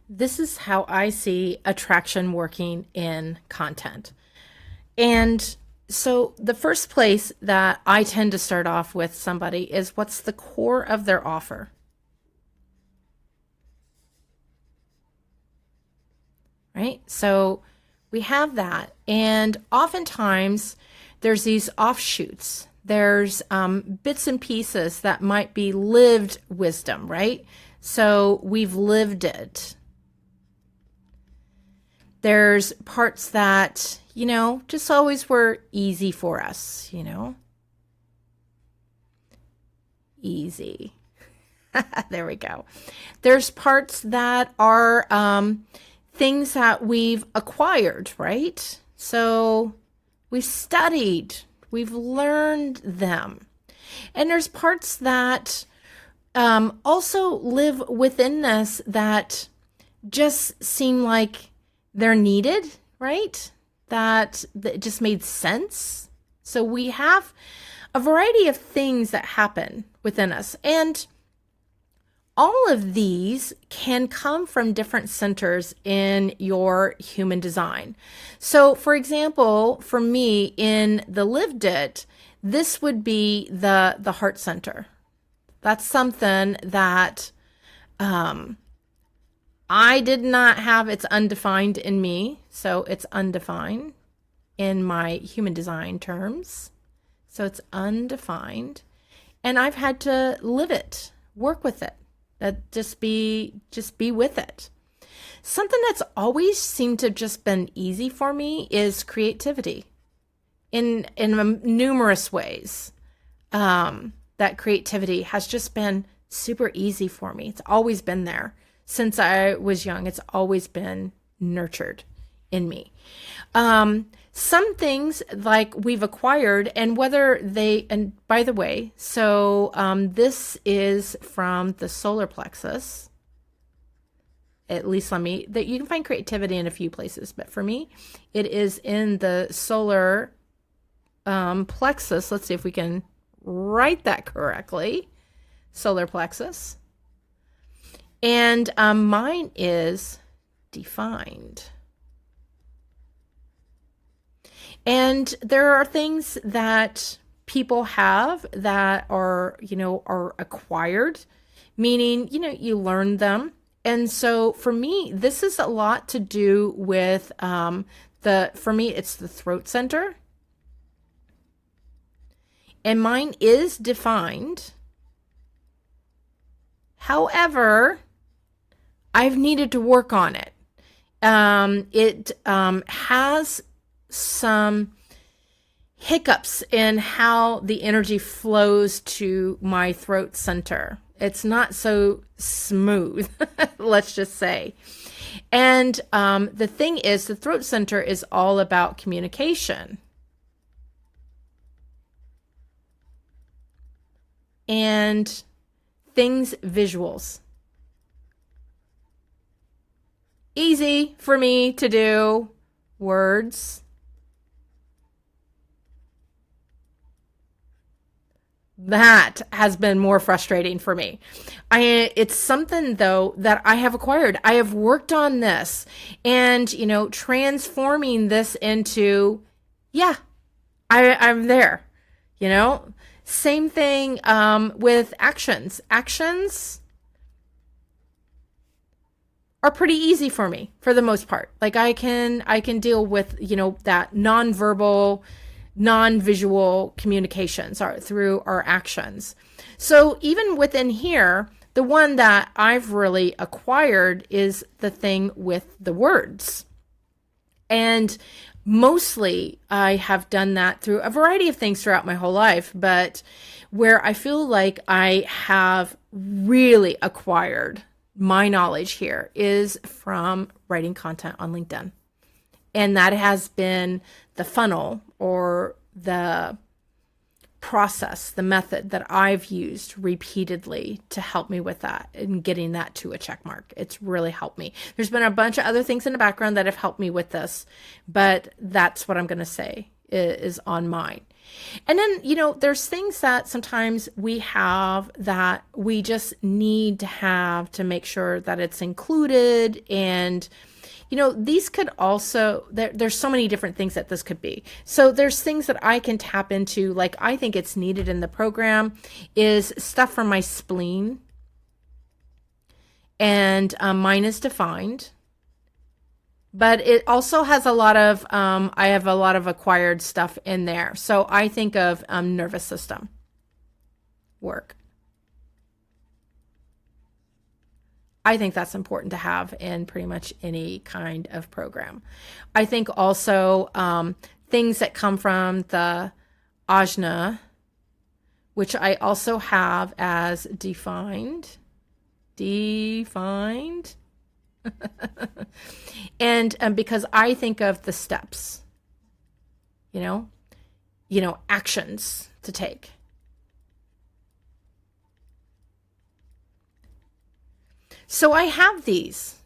This is how I see attraction working in content. And so the first place that I tend to start off with somebody is what's the core of their offer, right? So we have that. And oftentimes there's these offshoots. There's bits and pieces that might be lived wisdom, right? So we've lived it. There's parts that, just always were easy for us, easy. There we go. There's parts that are things that we've acquired, right? So we've studied, we've learned them. And there's parts that also live within us that just seem like they're needed, right? That it just made sense. So we have a variety of things that happen within us. And all of these can come from different centers in your human design. So, for example, for me in the lived it, this would be the heart center. That's something that I did not have. It's undefined in me, so it's undefined in my human design terms. So it's undefined, and I've had to live it, work with it. Just be with it. Something that's always seemed to have just been easy for me is creativity in numerous ways. That creativity has just been super easy for me. It's always been there since I was young. It's always been nurtured in me. Some things like we've acquired, and whether they, and by the way, so this is from the solar plexus. At least that you can find creativity in a few places, but for me, it is in the solar plexus. Let's see if we can write that correctly. Solar plexus. And mine is defined. And there are things that people have that are, are acquired, meaning, you learn them. And so for me, this is a lot to do with for me, it's the throat center. And mine is defined. However, I've needed to work on it. It has some hiccups in how the energy flows to my throat center. It's not so smooth, let's just say. And the thing is, the throat center is all about communication. And things, visuals. Easy for me to do. Words. That has been more frustrating for me. It's something though that I have acquired. I have worked on this and, transforming this into, I'm there, Same thing with actions. Actions are pretty easy for me for the most part. Like I can deal with, that nonverbal, non-visual communications through our actions. So even within here, the one that I've really acquired is the thing with the words. And mostly I have done that through a variety of things throughout my whole life, but where I feel like I have really acquired my knowledge here is from writing content on LinkedIn. And that has been the funnel or the process, the method that I've used repeatedly to help me with that and getting that to a check mark. It's really helped me. There's been a bunch of other things in the background that have helped me with this, but that's what I'm going to say is on mine. And then, there's things that sometimes we have that we just need to have to make sure that it's included. And, these could also, there's so many different things that this could be. So there's things that I can tap into, like I think it's needed in the program, is stuff from my spleen. And mine is defined. But it also has a lot of, I have a lot of acquired stuff in there. So I think of nervous system work. I think that's important to have in pretty much any kind of program. I think also things that come from the ajna, which I also have as defined. And because I think of the steps, actions to take. So I have these.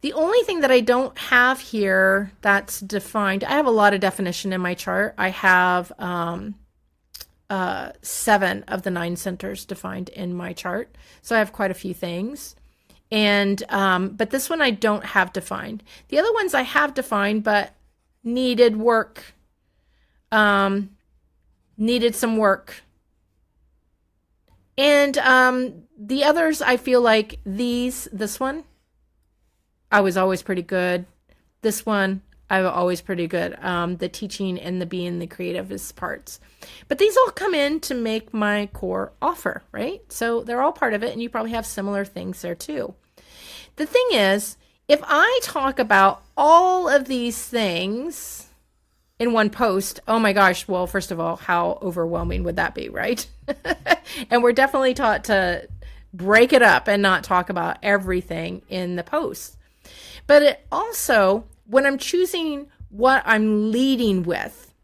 The only thing that I don't have here that's defined, I have a lot of definition in my chart. I have 7 of the 9 centers defined in my chart. So I have quite a few things. And, but this one I don't have defined. The other ones I have defined, but needed work, needed some work. And, the others, I feel like this one, I was always pretty good. This one, I was always pretty good. The teaching and the being the creative parts. But these all come in to make my core offer, right? So they're all part of it, and you probably have similar things there too. The thing is, if I talk about all of these things in one post, oh my gosh, well, first of all, how overwhelming would that be, right? And we're definitely taught to break it up and not talk about everything in the post. But it also, when I'm choosing what I'm leading with,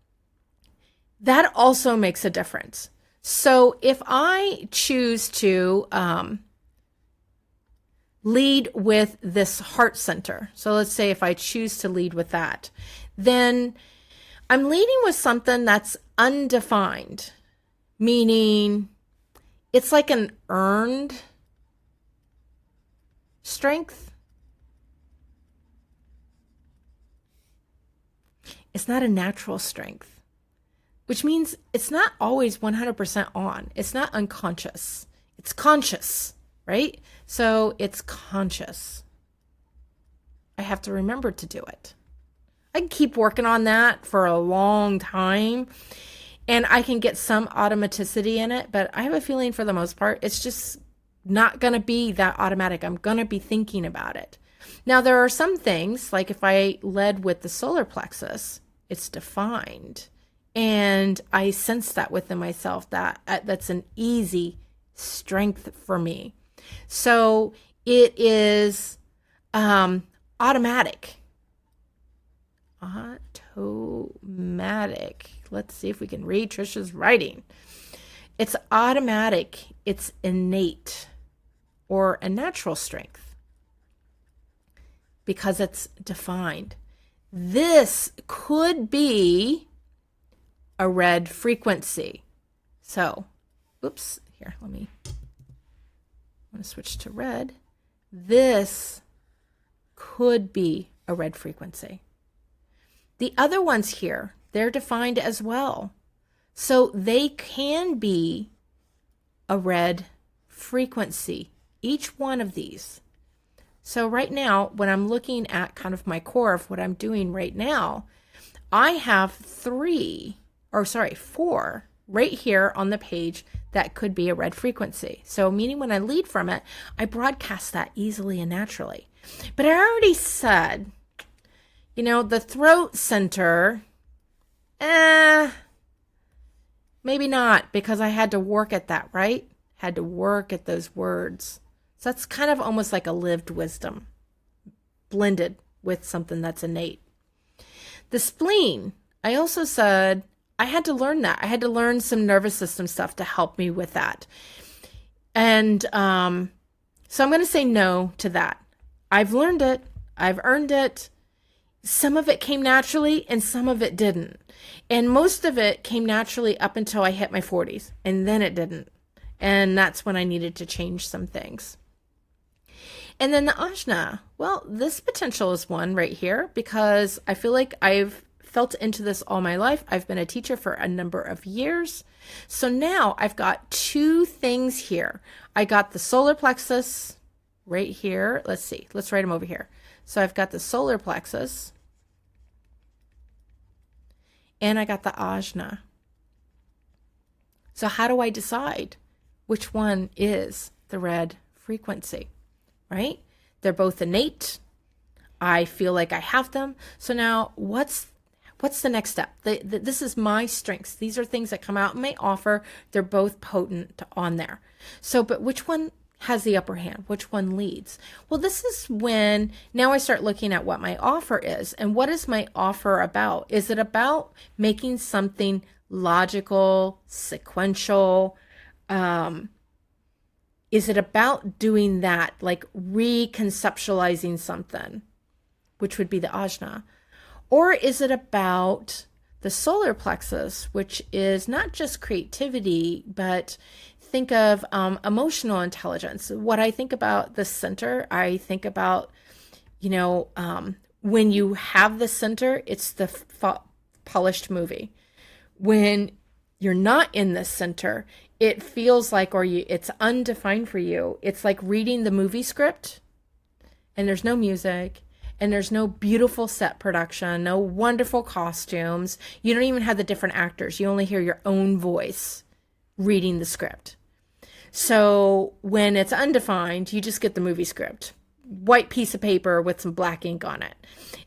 that also makes a difference. So if I choose to lead with this heart center, so let's say if I choose to lead with that, then I'm leading with something that's undefined, meaning it's like an earned strength. It's not a natural strength, which means it's not always 100% on. It's not unconscious. It's conscious, right? So it's conscious. I have to remember to do it. I can keep working on that for a long time, and I can get some automaticity in it, but I have a feeling for the most part, it's just not going to be that automatic. I'm going to be thinking about it. Now, there are some things, like if I led with the solar plexus, it's defined, and I sense that within myself, that that's an easy strength for me. So it is automatic. Automatic. Let's see if we can read Trisha's writing. It's automatic. It's innate or a natural strength because it's defined. This could be a red frequency. So, oops, here, I'm going to switch to red. This could be a red frequency. The other ones here, they're defined as well. So they can be a red frequency, each one of these. So right now, when I'm looking at kind of my core of what I'm doing right now, I have 4 right here on the page that could be a red frequency. So meaning when I lead from it, I broadcast that easily and naturally. But I already said, the throat center, maybe not, because I had to work at that, right? Had to work at those words. So that's kind of almost like a lived wisdom blended with something that's innate. The spleen, I also said I had to learn that. I had to learn some nervous system stuff to help me with that. And so I'm going to say no to that. I've learned it. I've earned it. some of it came naturally and some of it didn't. And most of it came naturally up until I hit my 40s, and then it didn't. And that's when I needed to change some things. And then the ajna. Well, this potential is one right here because I feel like I've felt into this all my life. I've been a teacher for a number of years. So now I've got two things here. I got the solar plexus right here. Let's see. Let's write them over here. So I've got the solar plexus and I got the ajna. So how do I decide which one is the red frequency, right? They're both innate. I feel like I have them. So now what's the next step? This is my strengths. These are things that come out in my offer. They're both potent on there. So, but which one has the upper hand? Which one leads? Well, this is when now I start looking at what my offer is. And what is my offer about? Is it about making something logical, sequential? Is it about doing that, like reconceptualizing something, which would be the ajna? Or is it about the solar plexus, which is not just creativity, but think of emotional intelligence. What I think about the center, I think about, when you have the center, it's the polished movie. When you're not in the center, it feels like, it's undefined for you. It's like reading the movie script and there's no music and there's no beautiful set production, no wonderful costumes. You don't even have the different actors. You only hear your own voice reading the script. So when it's undefined, you just get the movie script, white piece of paper with some black ink on it.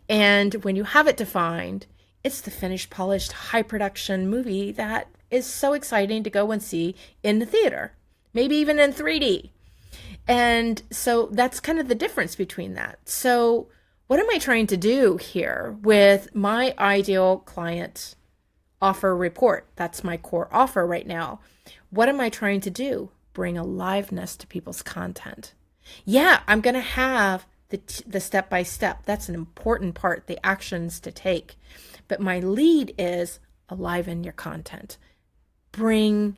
And when you have it defined, it's the finished, polished, high production movie that is so exciting to go and see in the theater, maybe even in 3D. And so that's kind of the difference between that. So what am I trying to do here with my ideal client offer report? That's my core offer right now. What am I trying to do? Bring aliveness to people's content. Yeah, I'm going to have the step-by-step. That's an important part, the actions to take. But my lead is aliven your content. Bring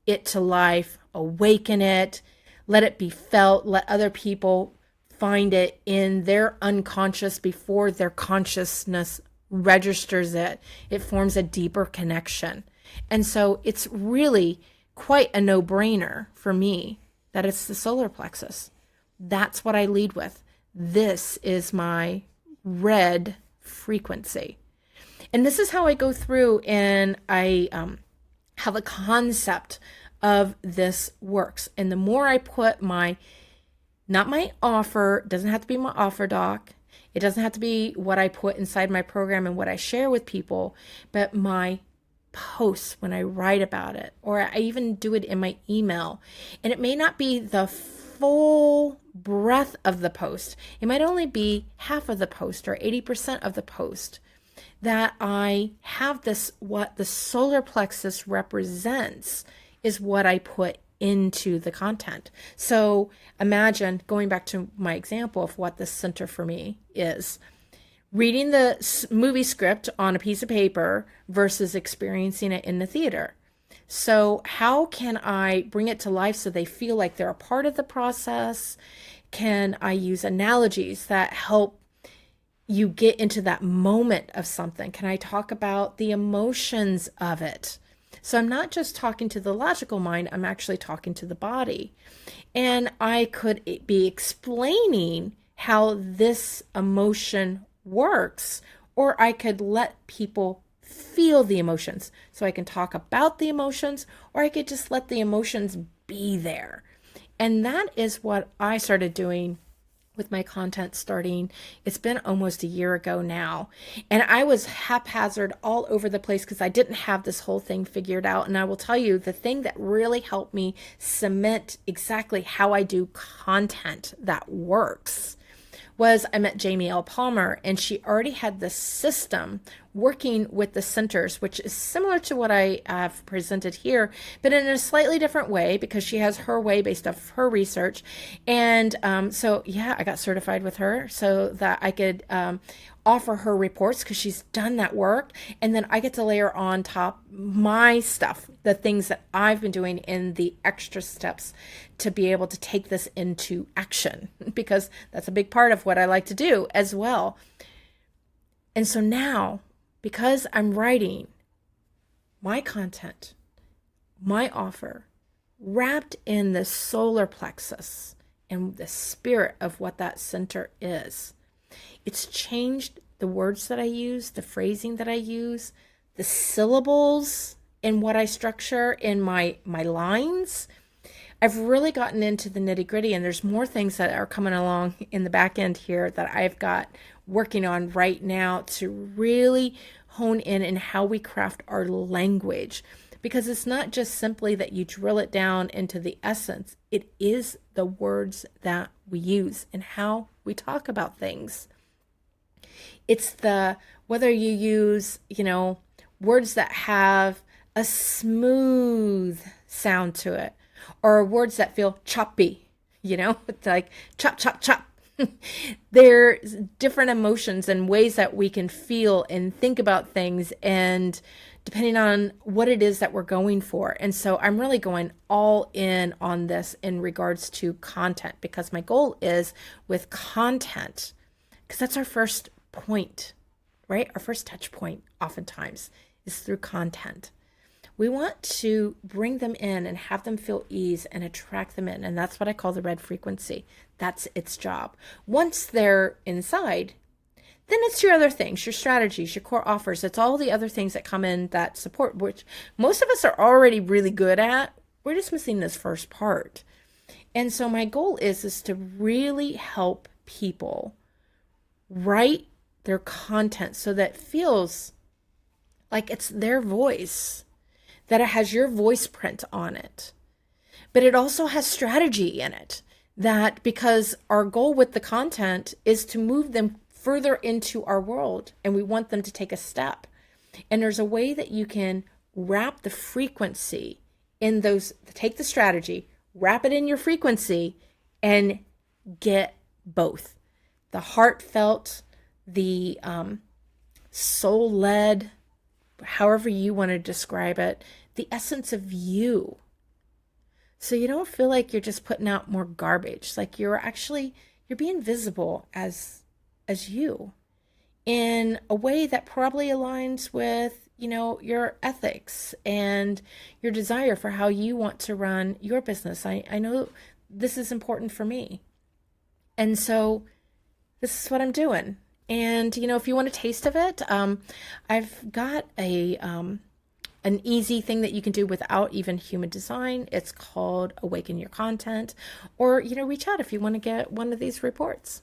it to life, awaken it, let it be felt, let other people find it in their unconscious before their consciousness registers it. It forms a deeper connection. And so it's really quite a no-brainer for me that it's the solar plexus. That's what I lead with. This is my red frequency. And this is how I go through and I have a concept of this works. And the more I put not my offer, doesn't have to be my offer doc. It doesn't have to be what I put inside my program and what I share with people, but my posts when I write about it, or I even do it in my email. And it may not be the full breadth of the post. It might only be half of the post or 80% of the post. That I have this, what the solar plexus represents is what I put into the content. So imagine, going back to my example of what the center for me is, reading the movie script on a piece of paper versus experiencing it in the theater. So how can I bring it to life so they feel like they're a part of the process? Can I use analogies that help you get into that moment of something? Can I talk about the emotions of it? So I'm not just talking to the logical mind, I'm actually talking to the body. And I could be explaining how this emotion works, or I could let people feel the emotions. So I can talk about the emotions, or I could just let the emotions be there. And that is what I started doing with my content starting. It's been almost a year ago now. And I was haphazard all over the place because I didn't have this whole thing figured out. And I will tell you, the thing that really helped me cement exactly how I do content that works was I met Jamie L. Palmer, and she already had this system working with the centers, which is similar to what I have presented here, but in a slightly different way because she has her way based off her research. And so, yeah, I got certified with her so that I could offer her reports because she's done that work. And then I get to layer on top my stuff, the things that I've been doing in the extra steps to be able to take this into action, because that's a big part of what I like to do as well. And so now, because I'm writing my content, my offer, wrapped in the solar plexus and the spirit of what that center is, it's changed the words that I use, the phrasing that I use, the syllables in what I structure in my lines. I've really gotten into the nitty gritty, and there's more things that are coming along in the back end here that I've got working on right now to really hone in how we craft our language. Because it's not just simply that you drill it down into the essence. It is the words that we use and how we talk about things. It's the, whether you use, words that have a smooth sound to it, or words that feel choppy, it's like chop, chop, chop. There's different emotions and ways that we can feel and think about things, and depending on what it is that we're going for. And so I'm really going all in on this in regards to content, because my goal is with content, because that's our first point, right? Our first touch point oftentimes is through content. We want to bring them in and have them feel ease and attract them in. And that's what I call the red frequency. That's its job. Once they're inside, then it's your other things, your strategies, your core offers. It's all the other things that come in that support, which most of us are already really good at. We're just missing this first part. And so my goal is to really help people write their content so that it feels like it's their voice, that it has your voice print on it. But it also has strategy in it, that because our goal with the content is to move them further into our world, and we want them to take a step. And there's a way that you can wrap the frequency in those, take the strategy, wrap it in your frequency, and get both. The heartfelt, the soul-led, however you want to describe it, the essence of you. So you don't feel like you're just putting out more garbage. Like you're being visible as you in a way that probably aligns with, your ethics and your desire for how you want to run your business. I know this is important for me. And so this is what I'm doing. And, if you want a taste of it, I've got an easy thing that you can do without even human design. It's called Awaken Your Content, or, reach out if you want to get one of these reports.